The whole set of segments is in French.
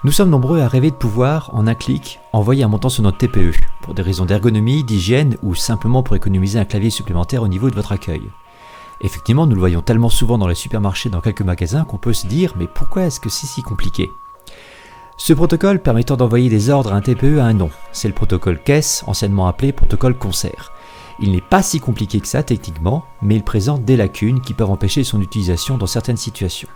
Nous sommes nombreux à rêver de pouvoir, en un clic, envoyer un montant sur notre TPE, pour des raisons d'ergonomie, d'hygiène ou simplement pour économiser un clavier supplémentaire au niveau de votre accueil. Effectivement, nous le voyons tellement souvent dans les supermarchés, dans quelques magasins, qu'on peut se dire « mais pourquoi est-ce que c'est si compliqué ?» Ce protocole permettant d'envoyer des ordres à un TPE a un nom, c'est le protocole caisse, anciennement appelé protocole concert. Il n'est pas si compliqué que ça techniquement, mais il présente des lacunes qui peuvent empêcher son utilisation dans certaines situations.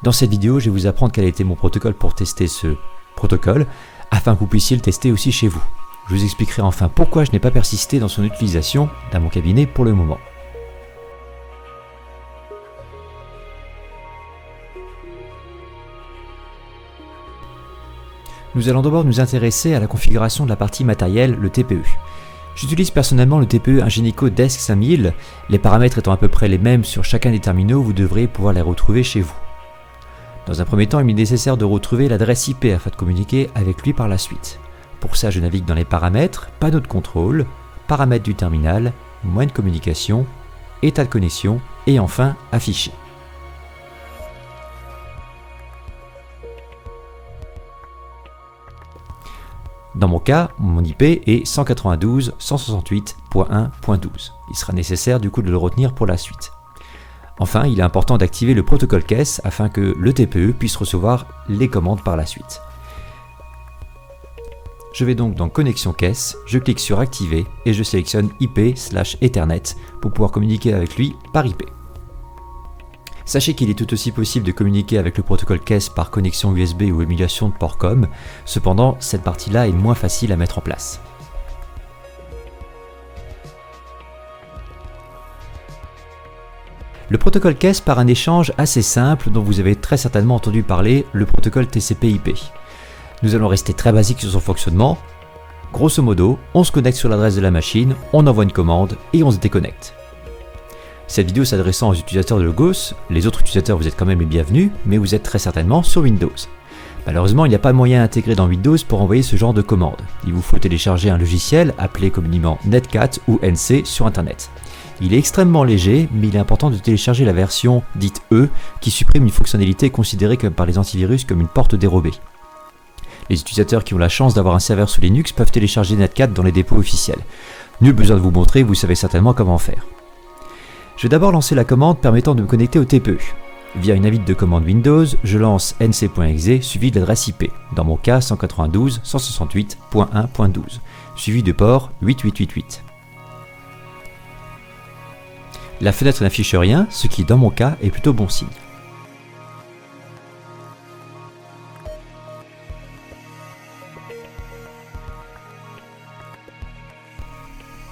Dans cette vidéo, je vais vous apprendre quel a été mon protocole pour tester ce protocole, afin que vous puissiez le tester aussi chez vous. Je vous expliquerai enfin pourquoi je n'ai pas persisté dans son utilisation dans mon cabinet pour le moment. Nous allons d'abord nous intéresser à la configuration de la partie matérielle, le TPE. J'utilise personnellement le TPE Ingenico Desk 5000, les paramètres étant à peu près les mêmes sur chacun des terminaux, vous devrez pouvoir les retrouver chez vous. Dans un premier temps, il m'est nécessaire de retrouver l'adresse IP afin de communiquer avec lui par la suite. Pour ça, je navigue dans les paramètres, panneau de contrôle, paramètres du terminal, moyens de communication, état de connexion et enfin afficher. Dans mon cas, mon IP est 192.168.1.12. Il sera nécessaire du coup de le retenir pour la suite. Enfin, il est important d'activer le protocole caisse afin que le TPE puisse recevoir les commandes par la suite. Je vais donc dans connexion caisse, je clique sur activer et je sélectionne IP/Ethernet pour pouvoir communiquer avec lui par IP. Sachez qu'il est tout aussi possible de communiquer avec le protocole caisse par connexion USB ou émulation de port COM, cependant cette partie-là est moins facile à mettre en place. Le protocole caisse part un échange assez simple dont vous avez très certainement entendu parler, le protocole TCP/IP. Nous allons rester très basique sur son fonctionnement. Grosso modo, on se connecte sur l'adresse de la machine, on envoie une commande et on se déconnecte. Cette vidéo s'adressant aux utilisateurs de Logos, les autres utilisateurs vous êtes quand même les bienvenus, mais vous êtes très certainement sur Windows. Malheureusement, il n'y a pas moyen intégré dans Windows pour envoyer ce genre de commande. Il vous faut télécharger un logiciel appelé communément Netcat ou NC sur Internet. Il est extrêmement léger, mais il est important de télécharger la version dite E, qui supprime une fonctionnalité considérée par les antivirus comme une porte dérobée. Les utilisateurs qui ont la chance d'avoir un serveur sous Linux peuvent télécharger Netcat dans les dépôts officiels. Nul besoin de vous montrer, vous savez certainement comment faire. Je vais d'abord lancer la commande permettant de me connecter au TPE. Via une invite de commande Windows, je lance nc.exe suivi de l'adresse IP, dans mon cas 192.168.1.12, suivi de port 8888. La fenêtre n'affiche rien, ce qui dans mon cas est plutôt bon signe.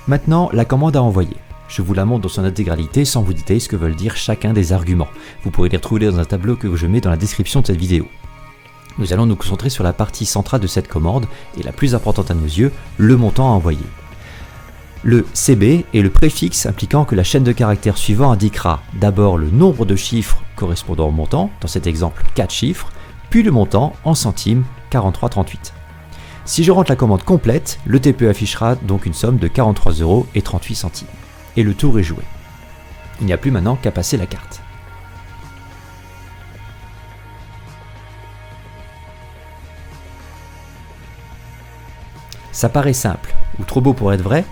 Maintenant, la commande à envoyer. Je vous la montre dans son intégralité sans vous détailler ce que veulent dire chacun des arguments. Vous pourrez les retrouver dans un tableau que je mets dans la description de cette vidéo. Nous allons nous concentrer sur la partie centrale de cette commande et la plus importante à nos yeux, le montant à envoyer. Le CB est le préfixe impliquant que la chaîne de caractères suivant indiquera d'abord le nombre de chiffres correspondant au montant, dans cet exemple 4 chiffres, puis le montant en centimes 43,38. Si je rentre la commande complète, le TPE affichera donc une somme de 43,38 €. Et le tour est joué. Il n'y a plus maintenant qu'à passer la carte. Ça paraît simple, ou trop beau pour être vrai.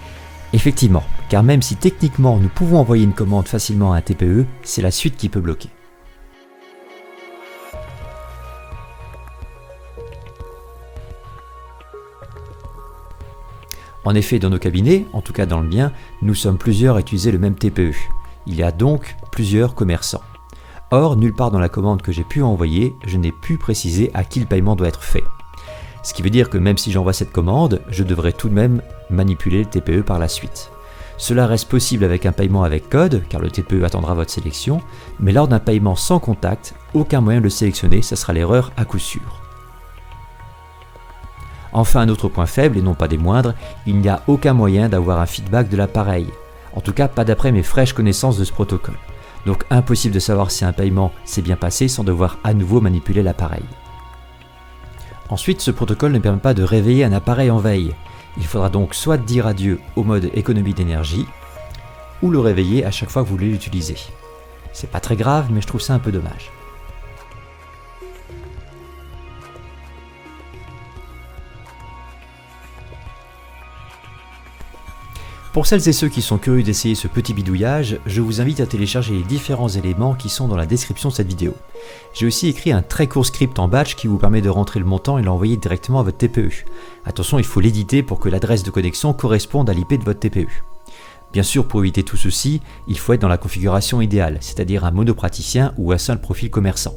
Effectivement, car même si techniquement nous pouvons envoyer une commande facilement à un TPE, c'est la suite qui peut bloquer. En effet, dans nos cabinets, en tout cas dans le mien, nous sommes plusieurs à utiliser le même TPE. Il y a donc plusieurs commerçants. Or, nulle part dans la commande que j'ai pu envoyer, je n'ai pu préciser à qui le paiement doit être fait. Ce qui veut dire que même si j'envoie cette commande, je devrais tout de même manipuler le TPE par la suite. Cela reste possible avec un paiement avec code, car le TPE attendra votre sélection, mais lors d'un paiement sans contact, aucun moyen de le sélectionner, ça sera l'erreur à coup sûr. Enfin, un autre point faible, et non pas des moindres, il n'y a aucun moyen d'avoir un feedback de l'appareil. En tout cas, pas d'après mes fraîches connaissances de ce protocole. Donc impossible de savoir si un paiement s'est bien passé sans devoir à nouveau manipuler l'appareil. Ensuite, ce protocole ne permet pas de réveiller un appareil en veille. Il faudra donc soit dire adieu au mode économie d'énergie, ou le réveiller à chaque fois que vous voulez l'utiliser. C'est pas très grave, mais je trouve ça un peu dommage. Pour celles et ceux qui sont curieux d'essayer ce petit bidouillage, je vous invite à télécharger les différents éléments qui sont dans la description de cette vidéo. J'ai aussi écrit un très court script en batch qui vous permet de rentrer le montant et l'envoyer directement à votre TPE. Attention, il faut l'éditer pour que l'adresse de connexion corresponde à l'IP de votre TPE. Bien sûr, pour éviter tout ceci, il faut être dans la configuration idéale, c'est-à-dire un monopraticien ou un seul profil commerçant.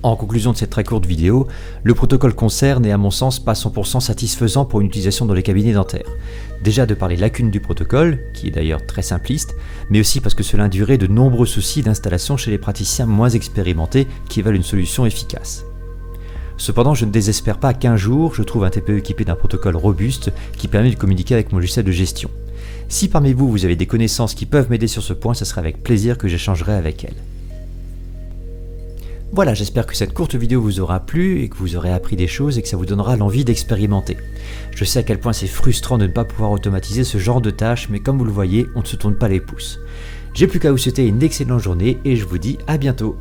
En conclusion de cette très courte vidéo, le protocole Concert n'est à mon sens pas 100% satisfaisant pour une utilisation dans les cabinets dentaires. Déjà de par les lacunes du protocole, qui est d'ailleurs très simpliste, mais aussi parce que cela induirait de nombreux soucis d'installation chez les praticiens moins expérimentés qui veulent une solution efficace. Cependant, je ne désespère pas qu'un jour je trouve un TPE équipé d'un protocole robuste qui permet de communiquer avec mon logiciel de gestion. Si parmi vous avez des connaissances qui peuvent m'aider sur ce point, ce sera avec plaisir que j'échangerai avec elles. Voilà, j'espère que cette courte vidéo vous aura plu et que vous aurez appris des choses et que ça vous donnera l'envie d'expérimenter. Je sais à quel point c'est frustrant de ne pas pouvoir automatiser ce genre de tâches, mais comme vous le voyez, on ne se tourne pas les pouces. J'ai plus qu'à vous souhaiter une excellente journée et je vous dis à bientôt.